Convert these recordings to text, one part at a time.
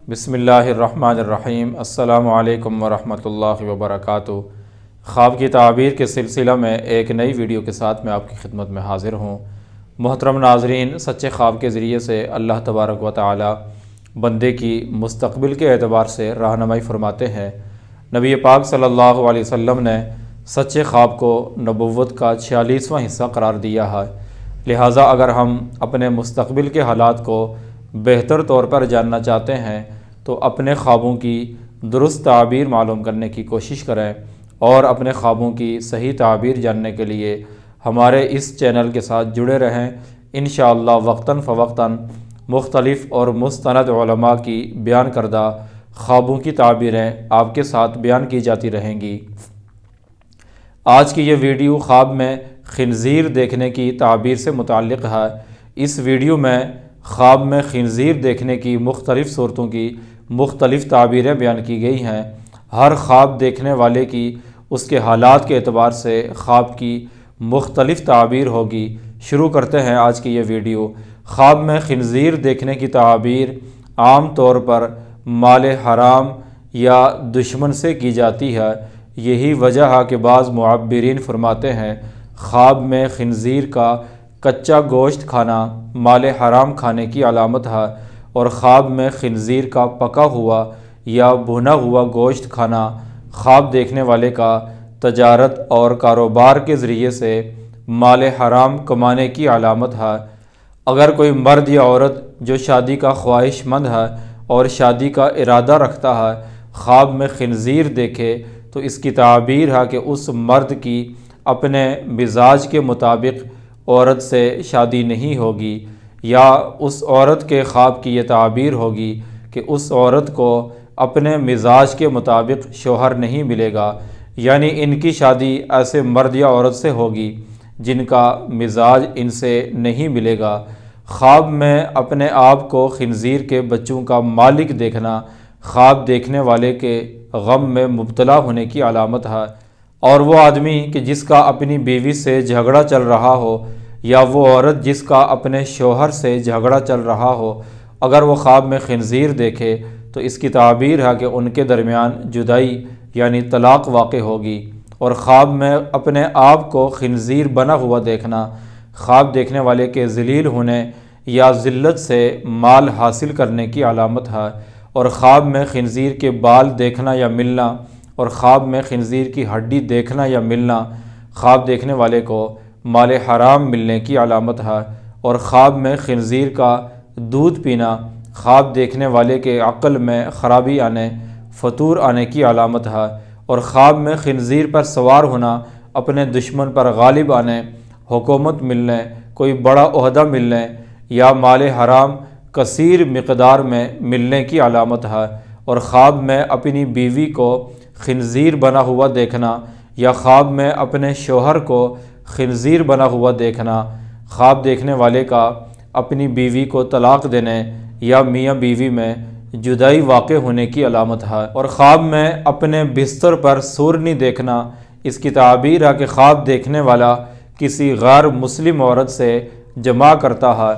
بسم اللہ الرحمن الرحیم۔ السلام علیکم ورحمۃ اللہ وبرکاتہ۔ خواب کی تعبیر کے سلسلہ میں ایک نئی ویڈیو کے ساتھ میں آپ کی خدمت میں حاضر ہوں۔ محترم ناظرین، سچے خواب کے ذریعے سے اللہ تبارک و تعالی بندے کی مستقبل کے اعتبار سے رہنمائی فرماتے ہیں۔ نبی پاک صلی اللہ علیہ وسلم نے سچے خواب کو نبوت کا 46واں حصہ قرار دیا ہے، لہٰذا اگر ہم اپنے مستقبل کے حالات کو بہتر طور پر جاننا چاہتے ہیں تو اپنے خوابوں کی درست تعبیر معلوم کرنے کی کوشش کریں اور اپنے خوابوں کی صحیح تعبیر جاننے کے لیے ہمارے اس چینل کے ساتھ جڑے رہیں۔ انشاءاللہ وقتاً فوقتاً مختلف اور مستند علماء کی بیان کردہ خوابوں کی تعبیریں آپ کے ساتھ بیان کی جاتی رہیں گی۔ آج کی یہ ویڈیو خواب میں خنزیر دیکھنے کی تعبیر سے متعلق ہے۔ اس ویڈیو میں خواب میں خنزیر دیکھنے کی مختلف صورتوں کی مختلف تعبیریں بیان کی گئی ہیں۔ ہر خواب دیکھنے والے کی اس کے حالات کے اعتبار سے خواب کی مختلف تعبیر ہوگی۔ شروع کرتے ہیں آج کی یہ ویڈیو۔ خواب میں خنزیر دیکھنے کی تعبیر عام طور پر مال حرام یا دشمن سے کی جاتی ہے۔ یہی وجہ ہے کہ بعض معبرین فرماتے ہیں خواب میں خنزیر کا کچا گوشت کھانا مال حرام کھانے کی علامت ہے، اور خواب میں خنزیر کا پکا ہوا یا بھنا ہوا گوشت کھانا خواب دیکھنے والے کا تجارت اور کاروبار کے ذریعے سے مال حرام کمانے کی علامت ہے۔ اگر کوئی مرد یا عورت جو شادی کا خواہش مند ہے اور شادی کا ارادہ رکھتا ہے خواب میں خنزیر دیکھے تو اس کی تعبیر ہے کہ اس مرد کی اپنے مزاج کے مطابق عورت سے شادی نہیں ہوگی، یا اس عورت کے خواب کی یہ تعبیر ہوگی کہ اس عورت کو اپنے مزاج کے مطابق شوہر نہیں ملے گا، یعنی ان کی شادی ایسے مرد یا عورت سے ہوگی جن کا مزاج ان سے نہیں ملے گا۔ خواب میں اپنے آپ کو خنزیر کے بچوں کا مالک دیکھنا خواب دیکھنے والے کے غم میں مبتلا ہونے کی علامت ہے، اور وہ آدمی کہ جس کا اپنی بیوی سے جھگڑا چل رہا ہو یا وہ عورت جس کا اپنے شوہر سے جھگڑا چل رہا ہو، اگر وہ خواب میں خنزیر دیکھے تو اس کی تعبیر ہے کہ ان کے درمیان جدائی یعنی طلاق واقع ہوگی۔ اور خواب میں اپنے آپ کو خنزیر بنا ہوا دیکھنا خواب دیکھنے والے کے ذلیل ہونے یا ذلت سے مال حاصل کرنے کی علامت ہے، اور خواب میں خنزیر کے بال دیکھنا یا ملنا اور خواب میں خنزیر کی ہڈی دیکھنا یا ملنا خواب دیکھنے والے کو مال حرام ملنے کی علامت ہے، اور خواب میں خنزیر کا دودھ پینا خواب دیکھنے والے کے عقل میں خرابی آنے فتور آنے کی علامت ہے، اور خواب میں خنزیر پر سوار ہونا اپنے دشمن پر غالب آنے، حکومت ملنے، کوئی بڑا عہدہ ملنے یا مال حرام کثیر مقدار میں ملنے کی علامت ہے، اور خواب میں اپنی بیوی کو خنزیر بنا ہوا دیکھنا یا خواب میں اپنے شوہر کو خنزیر بنا ہوا دیکھنا خواب دیکھنے والے کا اپنی بیوی کو طلاق دینے یا میاں بیوی میں جدائی واقع ہونے کی علامت ہے، اور خواب میں اپنے بستر پر سورنی دیکھنا اس کی تعبیر ہے کہ خواب دیکھنے والا کسی غیر مسلم عورت سے جماع کرتا ہے۔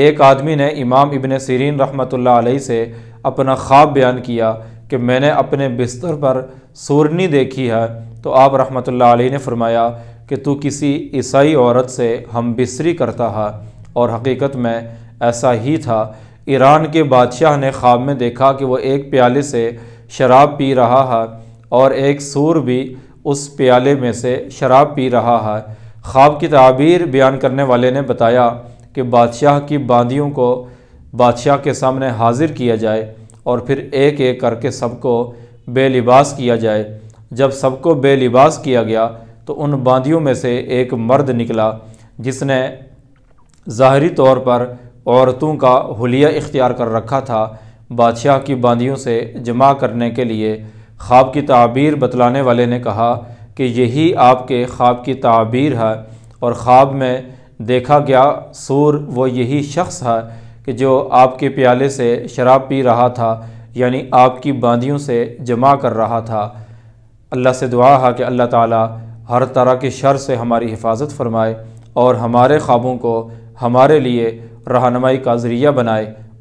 ایک آدمی نے امام ابن سیرین رحمۃ اللہ علیہ سے اپنا خواب بیان کیا کہ میں نے اپنے بستر پر سورنی دیکھی ہے، تو آپ رحمۃ اللہ علیہ نے فرمایا کہ تو کسی عیسائی عورت سے ہم بستری کرتا ہے، اور حقیقت میں ایسا ہی تھا۔ ایران کے بادشاہ نے خواب میں دیکھا کہ وہ ایک پیالے سے شراب پی رہا ہے اور ایک سور بھی اس پیالے میں سے شراب پی رہا ہے۔ خواب کی تعبیر بیان کرنے والے نے بتایا کہ بادشاہ کی باندیوں کو بادشاہ کے سامنے حاضر کیا جائے اور پھر ایک ایک کر کے سب کو بے لباس کیا جائے۔ جب سب کو بے لباس کیا گیا تو ان باندیوں میں سے ایک مرد نکلا جس نے ظاہری طور پر عورتوں کا حلیہ اختیار کر رکھا تھا۔ بادشاہ کی باندیوں سے جمع کرنے کے لیے خواب کی تعبیر بتلانے والے نے کہا کہ یہی آپ کے خواب کی تعبیر ہے، اور خواب میں دیکھا گیا سور وہ یہی شخص ہے کہ جو آپ کے پیالے سے شراب پی رہا تھا، یعنی آپ کی باندیوں سے جمع کر رہا تھا۔ اللہ سے دعا ہے کہ اللہ تعالی ہر طرح کے شر سے ہماری حفاظت فرمائے اور ہمارے خوابوں کو ہمارے لیے رہنمائی کا ذریعہ بنائے۔